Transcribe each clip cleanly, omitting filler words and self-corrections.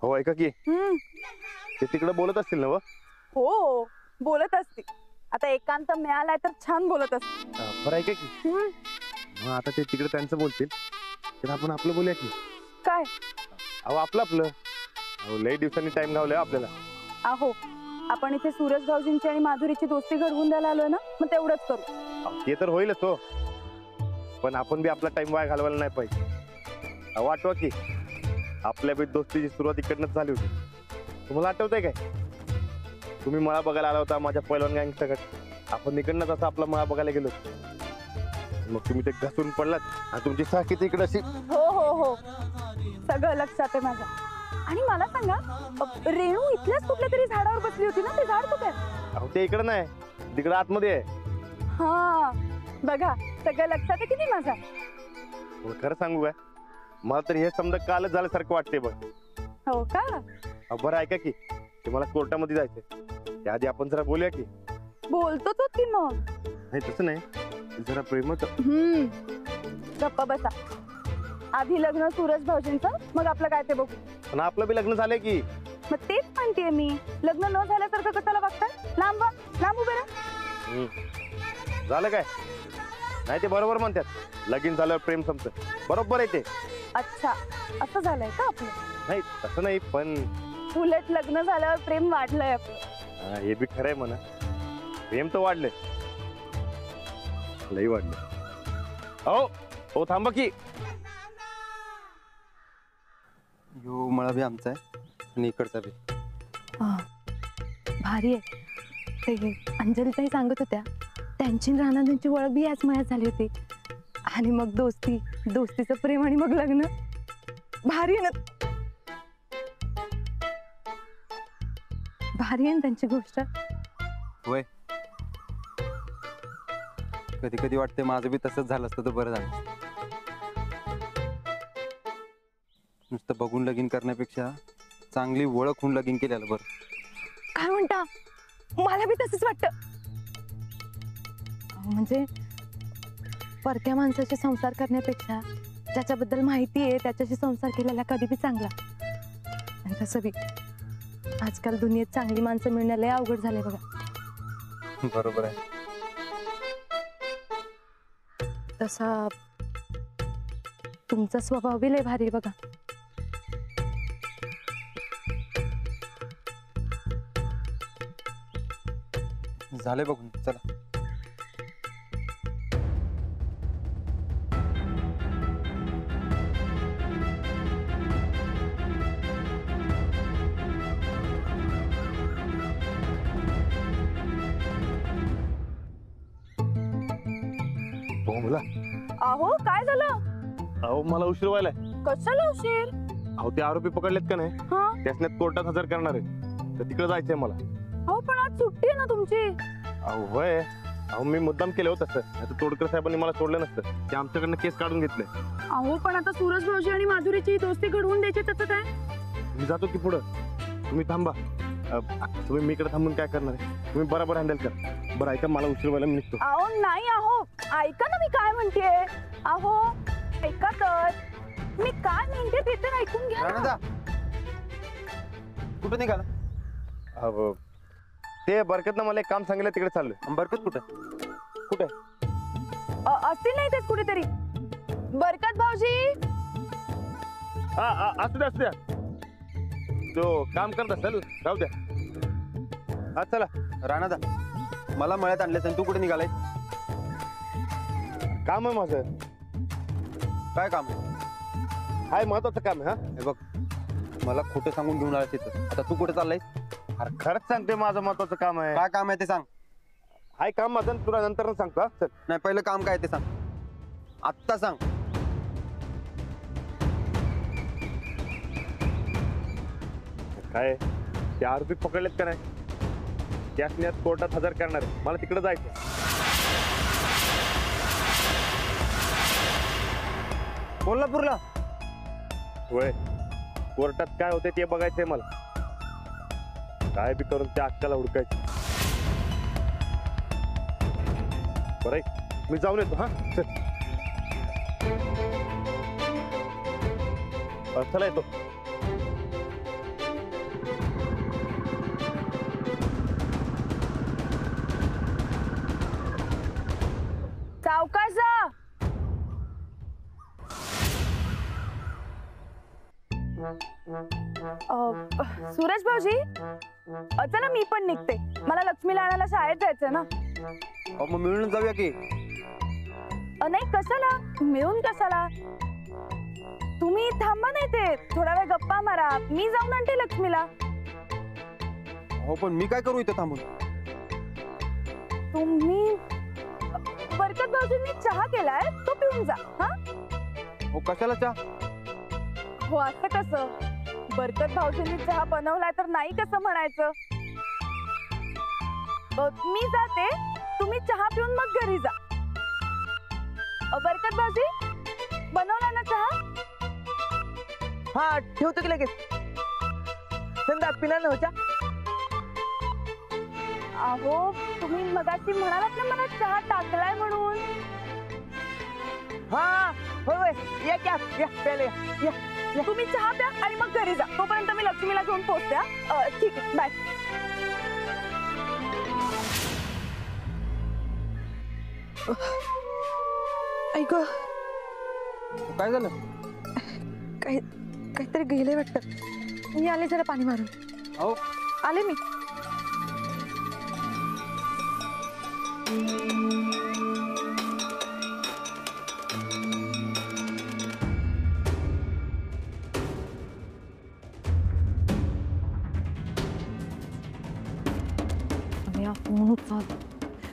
हो ऐका की ते तिकडे बोलत असतील ना? हो बोलत असते. आता एकांत मिळालाय तर छान बोलत असते. बरं ऐका की मग आता ते तिकडे त्यांचं बोलतील तर आपण आपलं बोलूया की. काय? अहो आपलं लई दिवसांनी टाइम घावलाय आपल्याला. अहो आपण इथे सूरज भाऊजींची आणि माधुरीची दोस्ती घडवून द्यायला आलोय ना, मग तेवढंच करू. ते तर होईलच हो, पण आपण बी आपला टाइम वाया घालवायला नाही पाहिजे. वाटवा की आपल्या बी दोस्तीची सुरुवात इकडनंच झाली होती. तुम्हाला आठवतंय काय? तुम्ही मळा बघायला आला होता माझ्या पहिलवान गँग सगळं. आपण इकडनंच असं आपला मळा बघायला गेलो. मग तुम्ही ते घसरून पडलात आणि तुमची साखी इकडे अशी. हो हो हो सगळं लक्षात आहे माझ्या. आणि मला सांगा, रेणू इथल्याच कुठल्या तरी झाडावर बसली होती ना, ते झाड कुठे आहे? अहो ते इकडे नाही, तिकडे आतमध्ये आहे. हा बघा सगळं लक्षात आहे किती माझ्या. खरं सांगू काय, मला तर हे समजा कालच झाल्यासारखं वाटते बघ. हो का? बरं ऐका की ते मला कोर्टामध्ये जायचंय, त्याआधी आपण जरा बोलूया की. बोलतो तो की मग. नाही तसं नाही, जरा प्रेमच. गप्पा बसा. आधी लग्न सूरज भाऊजींचं, मग आपलं काय ते बघू. पण आपलं बी लग्न झालंय की. मग तेच म्हणतेय मी, लग्न न झाल्यासारखं कशाला बघताय? लांब लांब उभे राहा. झालं काय? नाही ते बरोबर म्हणतात, लगीन झाल्यावर प्रेम संपतं. बरोबर आहे ते. अच्छा असं झालंय का आपलं? नाही तसं नाही, पण उलट लग्न झाल्यावर प्रेम वाढलंय आपलं. हे बी खरंय म्हणा. प्रेम तर वाढलंय, लई वाढलं. हो हो थांबा की. यो मळा बी आमचा आहे आणि इकडचा बी. भारी आहे. ते अंजली ताई सांगत होत्या, त्यांची राणांची ओळख बी याच मळ्यात झाली होती. आणि मग दोस्तीचं प्रेम आणि मग लग्न. भारी आहे ना, भारी आहे ना त्यांची गोष्ट. होय, कधी कधी वाटते माझं बी तसंच झालं असतं तर बरं झालं. नुसतं बघून लगीन करण्यापेक्षा चांगली ओळख होऊन लगीन केलेलं बरं. काय म्हणता? मला बी तसंच वाटतं. म्हणजे परक्या माणसाशी संसार करण्यापेक्षा ज्याच्याबद्दल माहिती आहे त्याच्याशी संसार केलेला कधी बी चांगला. आणि तसं बी आजकाल दुनियेत चांगली माणसं मिळणं लय अवघड झालंय बघा. बरोबर आहे. तसा तुमचा स्वभाव बी लय भारी आहे बघा. झालंय बघून, चला. हो मुला. अहो काय झालं? अहो मला उशीर व्हायलाय. कशाला उशीर? अहो ते आरोपी पकडलेत का नाही, त्यासने कोर्टात हजर करणार आहे, तर तिकडे जायचंय मला. अहो पण आज सुट्टी आहे ना तुमची. अहो होय. अहो मी मुद्दाम केलं होतं तसं, आता तोडकर साहेबांनी मला सोडलं नसतं. ते आमच्याकडनं केस काढून घेतले. अहो पण आता सूरज भाऊजी आणि माधुरीची दोस्ती घडवून द्यायची, त्याचं काय? मी जातो की पुढं, तुम्ही थांबा. तुम्ही मी इकडे थांबून काय करणार आहे? तुम्ही बरोबर हँडल कर. बरं ऐका, मला उशीर व्हायला, मी निघतो. अहो नाही, अहो ऐका ना मी काय म्हणतेय. अहो ऐका तर, मी काय म्हणते ते तर ऐकून घ्या ना. कुठं निघाला? अहो ते बरकतनं मला एक काम सांगितलं, तिकडे चाललोय. बरकत कुठं? कुठे? असतील नाही तेच कुठेतरी. बरकत भाऊजी. असू द्या असू द्या, तो काम करत असेल, राहू द्या. हा चला. राणादा, मला मळ्यात आणलेस आणि तू कुठे निघालाय? काम आहे माझं. काय काम आहे? हाय महत्वाचं काम आहे. हे बघ, मला खोटं सांगून घेऊन आलास तिथं. आता तू कुठे चाललायस? अरे खरंच सांगते, माझं महत्वाचं काम आहे. काय काम आहे ते सांग. हाय काम माझं, तुला नंतर सांगतो. हा चल. नाही, पहिलं काम काय ते सांग, आत्ता सांग. काय ते आरोपी पकडलेत का नाही, त्यासने कोर्टात हजर करणार आहे. मला तिकडे जायचं. कोल्हापूरला? होय, कोर्टात काय होते ते बघायचंय मला. काय बी करून त्या अक्काला हुडकायचं. बरं मी जाऊन येतो. हा चल. चला येतो. सूरज भाऊजी, चला मी पण निघते. मला लक्ष्मीला आणायला शाळेत जायचंय ना. अहो, मग मिळून जाऊया की. नाही, कशाला मिळून कशाला? तुम्ही थांबा, नाही ते थोडा वेळ गप्पा मारा, मी जाऊन आणते लक्ष्मीला. हो, पण मी काय करू इथं थांबून? तुम्ही बरकत भाऊजींनी चहा केलाय, तो पिऊन जा. हा हो, कशाला चहा? हो, असं कसं? बरकत भाऊजींनी चहा बनवलाय तर नाही कसं म्हणायचं? मी जाते, तुम्ही चहा पिऊन मग घरी जा. बरकत भाऊजी, बनवला ना चहा? हा, ठेवतो की लगेच. संध्या पिला नव्हता. अहो, तुम्ही मगाशी म्हणालात ना मला चहा टाकलाय म्हणून. हा होय, या क्या या प्याले या. तुम्ही चहा प्या आणि मग घरी जा. तोपर्यंत मी लक्ष्मीला घेऊन पोहोचते. ठीक आहे, बाय. ऐक, काय झालं? काहीतरी गेले वाटतं. मी आले जरा पाणी मारून. अहो, आले मी.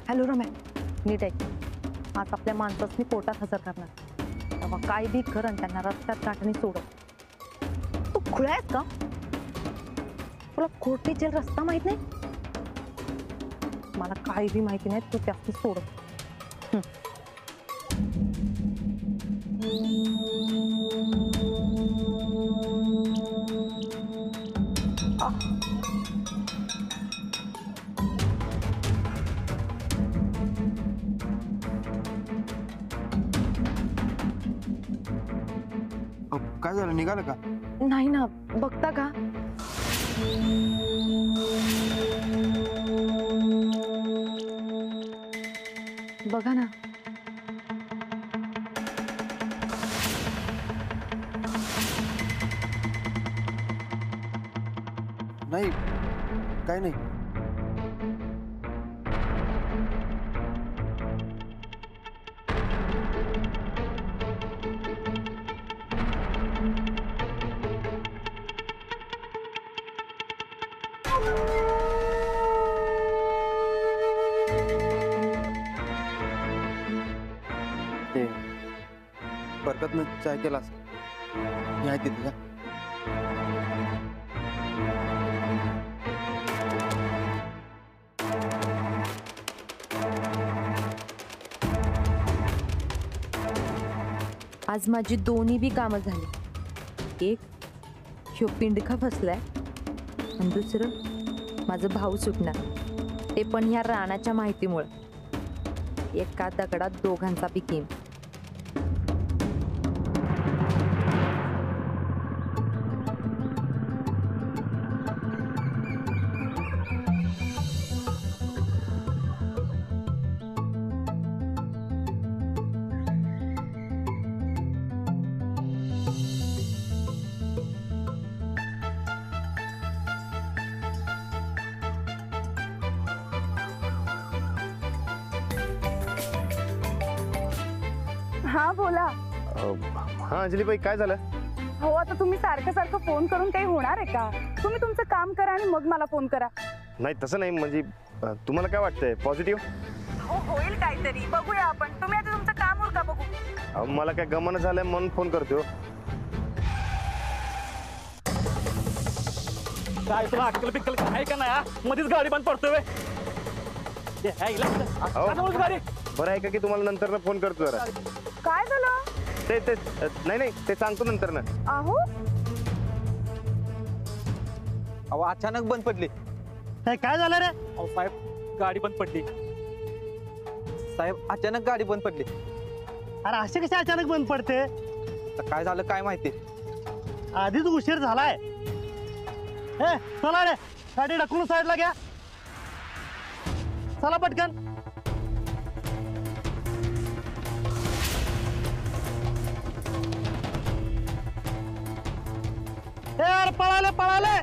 हॅलो रम्या, नीट ऐक. आज आपल्या माणसासनी कोर्टात हजर करणार. तेव्हा काय बी कर आणि त्यांना रस्त्यात गाठणी सोडव. तू खुळा आहेस का? तुला कोर्टी जेल रस्ता माहित नाही? मला काही बी माहिती नाही, तू त्यासनी सोडव. काय झालं, निघालं का? नाही ना, बघता का? बघा ना. नाही, काय नाही. ते बरकतनं चाय केला असं मी आहे तिथे का? आज माझी दोन्ही बी कामं झाली. एक, ह्यो पिंडका फसलाय आणि दुसरं माझं भाऊ सुटणार. ते पण ह्या राणाच्या माहितीमुळे. एका दगडात दोघांचा बी गेम. हा बोला. हा अंजलीबाई, काय झालं? हो, आता तुम्ही सारखं सारखं फोन करून काही होणार आहे का? तुम्ही तुमचं काम करा आणि मग मला फोन करा. नाही तसं नाही, म्हणजे तुम्हाला काय वाटतंय? पॉझिटिव्ह? हो, होईल काहीतरी. बघूया आपण. तुम्ही आता तुमचं काम उरका बघू. मला काय गमन झालंय म्हणून फोन करतो. काय तुला अक्कल बिक्कल आहे का नाही? मध्येच गाडी बंद पडतोय. गाडी बरं आहे का की तुम्हाला नंतर फोन करतो जरा. काय झालं? ते नाही ते सांगतो नंतर ना. अहो, अहो, अचानक बंद पडली. काय झालं रे? अहो साहेब, गाडी बंद पडली. साहेब, अचानक गाडी बंद पडली. अरे असे कसे अचानक बंद पडते? आता काय झालं काय माहिती. आधीच उशीर झालाय. चला रे, गाडी ढकलून साईडला घ्या. चला पटकन. पळाले पळाले.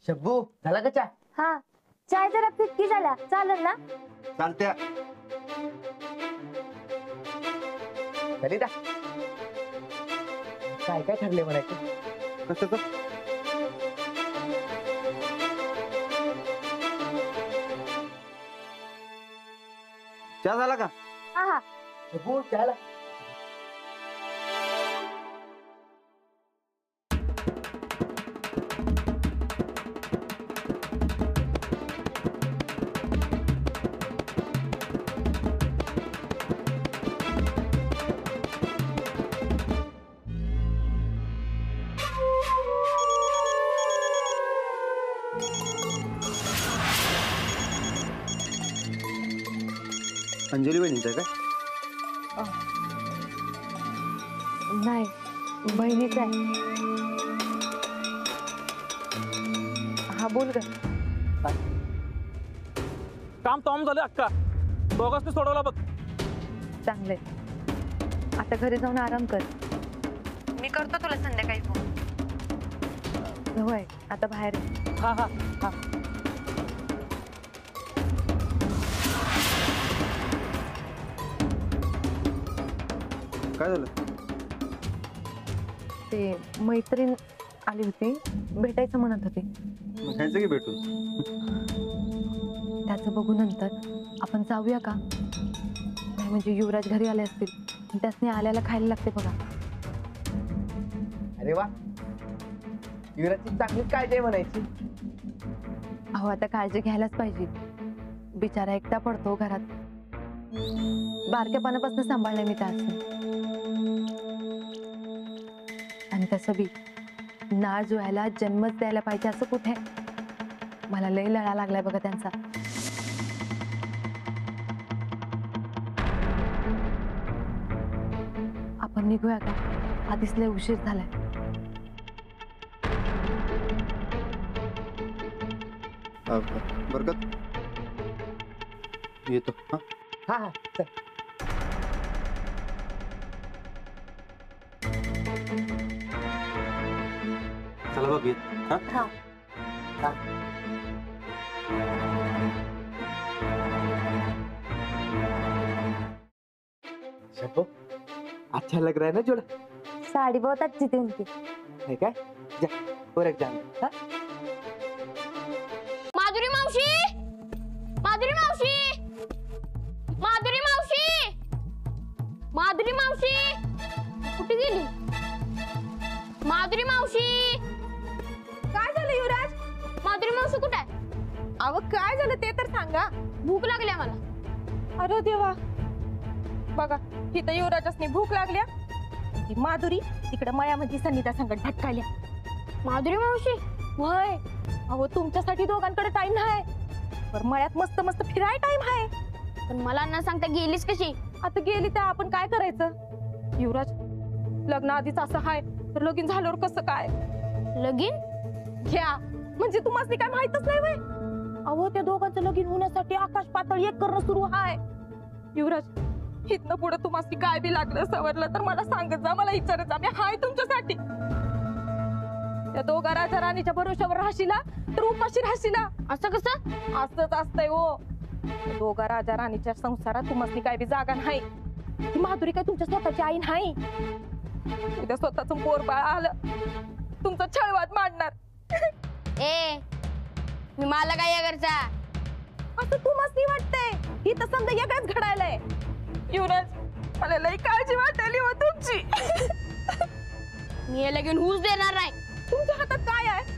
शब्बू झाला का चहा? हा चाय जरा फिक्की झाल्या चालेल ना? चालत्या. ललिता काय काय ठरले म्हणायचं? कशाचं? चहा झाला का? हा हा. शब्बू चहाला. अंजली बहिणीचा काय? नाही, बहिणीच आहे. हा बोल ग. काम तमाम झालं अक्का. दोघांनी सोडवला बघ. चांगलंय. आता घरी जाऊन आराम कर. मी करतो तुला संध्याकाळी फोन. होय आता बाहेर आहे. हा हा हा. काय झालं? ते मैत्रीण आली होती, भेटायचं म्हणत होती. मग खायचं की भेटून? त्याचं बघू नंतर. आपण जाऊया का? नाही म्हणजे युवराज घरी आले असतील, त्यासनी आल्याला खायला लागते बघा. अरे वा, युवराजची चांगलीच काळजी आहे म्हणायची. अहो आता काळजी घ्यायलाच पाहिजे. बिचारा एकटा पडतो घरात. बारक्यापणापासून सांभाळलंय मी त्यासनी. आणि तसं बी नाळ जुळायला जन्मच द्यायला पाहिजे असं कुठे? मला लय लळा लागलाय बघा त्यांचा. आपण निघूया का? आधीच लय उशीर झालाय. बरकत येतो. हा हा हा चल. चला बघ येत. हा हा. शब्बू अच्छा लग रहा है ना जोड़ा? साडी बहुत अच्छी थी उनकी. है काय? जा और एक जान. हा? माधुरी मावशी, माधुरी मावशी, माधुरी मावशी, माधुरी मावशी कुठे गेली? माधुरी मावशी. काय झालं युवराज? माधुरी मावशी कुठे आहे? अहो काय झालं ते तर सांगा. भूक लागली आहे मला. अरे देवा, बघा तिथं युवराजासनी भूक लागल्या. ती माधुरी तिकडे मळ्यामध्ये संगीता संकट भटकायल्या. माधुरी मावशी वय अहो तुमच्यासाठी दोघांकडे टाइम नाही, पण मळ्यात मस्त मस्त फिराय टाइम आहे. पण मला न सांगता गेलीस कशी? आता गेली तर आपण काय करायचं? युवराज लग्न आधीच असं आहे तर लगीन झाल्यावर कसं काय? लगीन? घ्या म्हणजे तुम्हाला काय माहितच नाही वय? अहो त्या दोघांचं लगीन होण्यासाठी आकाश पातळ एक करणं सुरू आहे. युवराज इथनं पुढे तुम्हाला काय बी लागलं सवरलं तर मला सांगत जा, मला विचारत जा. मी हाय तुमच्यासाठी. त्या दोघा राजा राणीच्या भरोश्यावर राहशीला तर उपाशी राहशीला. असं कसं? असंच असतंय हो. दोघा राजा राणीच्या संसारात तुम्हाला काय बी जागा नाही. ती माधुरी काय तुमच्या स्वतःची आई नाही. उद्या स्वतःच पोर बाळ आलं तुमचा छळवाद मांडणार. ए मी मला काय या घरचा असं तुम्हाला वाटतंय. ही तर समजा वेगळंच घडायलंय. युवराज मला लई काळजी वाटायली हो तुमची. मी हे लगीन होऊच देणार नाही. तुमच्या हातात काय आहे?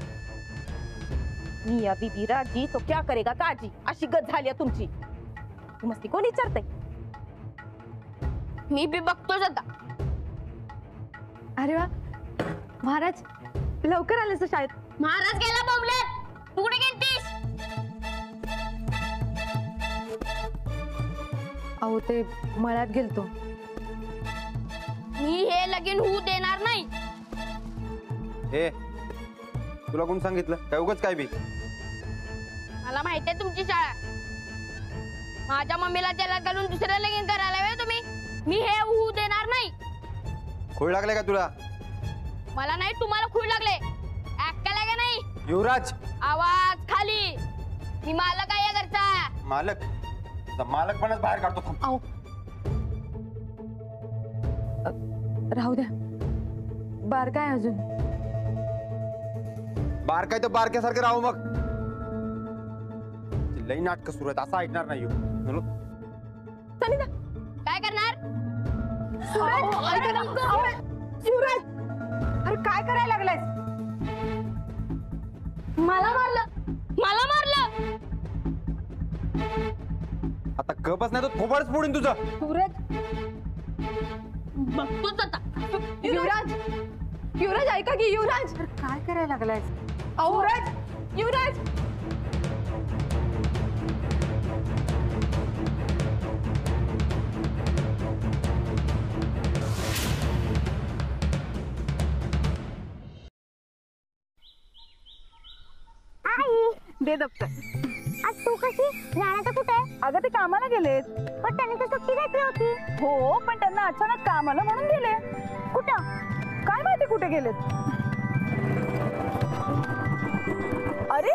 मिया बीबी राजी तो क्या करेगा काजी अशी गत झाली आहे तुमची. तुम्हाला कोण विचारतंय? मी बी बघतोच आता. अरे वा महाराज लवकर आलेस शाळेत. महाराज गेला बोंबलत. तू कुठे गेलतीस? अहो ते मळ्यात गेलतो. मी हे लगीन होऊ देणार नाही. ए तुला कोण सांगितलं काय उगाच काय बी. मला माहिती आहे तुमची शाळा. माझ्या मम्मीला त्याला घालून दुसरं लगीन करायला वेळ तुम्ही. मी हे होऊ देणार नाही. खोड लागलाय का तुला? मला नाही तुम्हाला खूळ लागले. ऐकायला का नाही? युवराज आवाज खाली. मी मालक आहे या घरचा. मालक मालकपणाच बाहेर काढतो थांब. अहो राहू द्या. बार काय अजून? बारकाय तर बारक्यासारखं राहू मग. लई नाटक सुरू आहेत असं ऐकणार नाही ह्यो. चलो. काय करणार? युवराज अरे काय करायला लागलाय? मला मारलं. मला मारलं. आता गपच नाही तर थोबाडच फोडून तुझं. युवराज बघतोच आता. युवराज युवराज ऐका की युवराज. काय करायला लागलाय? युवराज युवराज दे दप्तर. आज तू कशी राहण्याचं कुठे? अगं ते कामाला गेलेत. पण त्यांनी तर सुट्टी घेतली होती. हो पण त्यांना अचानक काम आलं म्हणून गेले. कुठं? काय माहिती कुठे गेलेत. अरे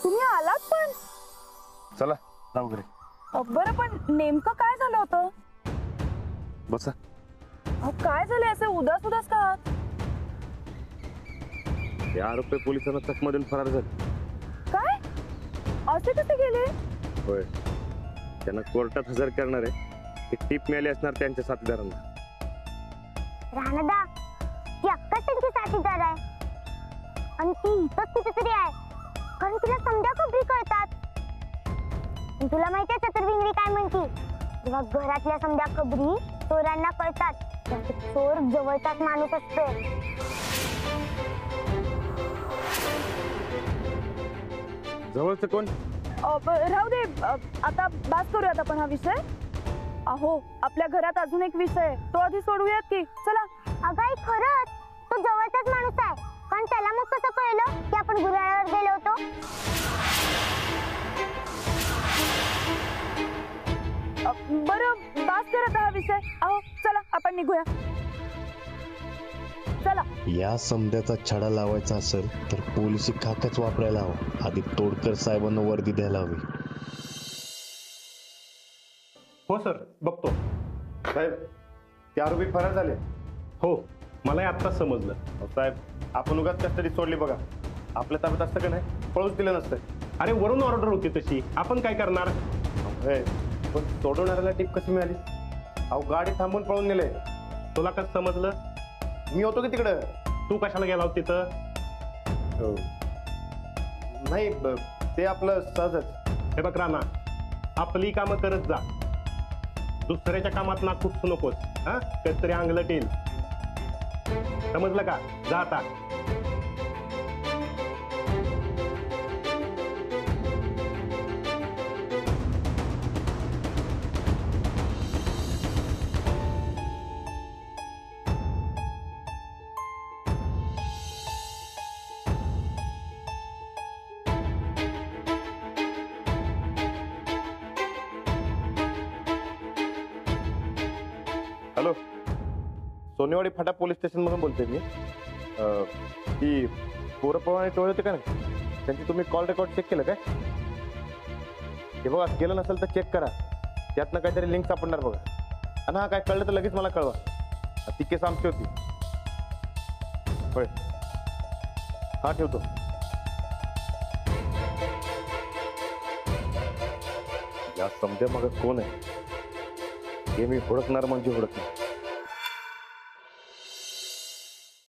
तुम्ही आलात पण. चला जाऊ घरी. बरं पण नेमकं काय झालं होतं? बसा. काय झाले असे उदास उदास का आहात? ते आरोपी पोलिसांना चकमा देऊन फरार झाले. काय असे कसे गेले? होय त्यांना कोर्टात हजर करणार आहे. ती टीप मिळाली असणार त्यांच्या साथीदारांना. रानदा ती अक्काच त्यांची साथीदार आहे. आणि ती इथंच कुठेतरी आहे. कारण तिला समजा खबरी कळतात. तुला माहिती आहे चतुर्विंगरी काय म्हणते? जेव्हा घरातल्या समजा खबरी चोरांना कळतात तर तो चोर जवळचाच माणूस असतो. जवळचं कोण? राहू दे. आता बात करूयात आपण हा विषय. अहो आपल्या घरात अजून एक विषय आहे. तो आधी सोडूयात की. चला. अगाई खरंच तो जवळचाच माणूस आहे. पण त्याला मग कसं कळलं की आपण गुराळावर गेलो होतो? बरं बात करत हा विषय. अहो चला आपण निघूया. चला. या समद्याचा छडा लावायचा असेल तर पोलिसी खाक्याच वापरायला हवं. आधी तोडकर साहेबांना वर्दी द्यायला हवी. हो सर बघतो. साहेब ते आरोपी फरार झाले. हो मलाही आत्ताच समजलं. साहेब आपण उगाच कस्टडी सोडली बघा. आपल्या ताब्यात असतं का नाही पळूच दिलं नसतं. अरे वरून ऑर्डर होती तशी. आपण काय करणार? होय पण सोडवणाऱ्याला टीप कशी मिळाली? अहो गाडी थांबून पळून नेले. तुला कसं समजलं? मी होतो की तिकडं. तू कशाला गेला होता तिथं? नाही ते आपलं सहजच. हे बघ राणा आपली कामं करत जा. दुसऱ्याच्या कामात नाक खुपसू नकोस. हा कधीतरी अंगलट येईल. समजलं का? जा आता. हॅलो सोनेवाडी फाटा पोलीस स्टेशन मधून बोलतोय मी. ती पोरपवाने टोळे होते का नाही त्यांची तुम्ही कॉल रेकॉर्ड चेक केलं काय? हे बघा केलं नसेल तर चेक करा. त्यातनं काहीतरी लिंक सापडणार बघा. आणि हा काय कळलं तर लगेच मला कळवा. ती केस आमची होती. होय, हा ठेवतो. या समजा मग कोण आहे हे मी हुडकणार म्हणजे हुडकणार.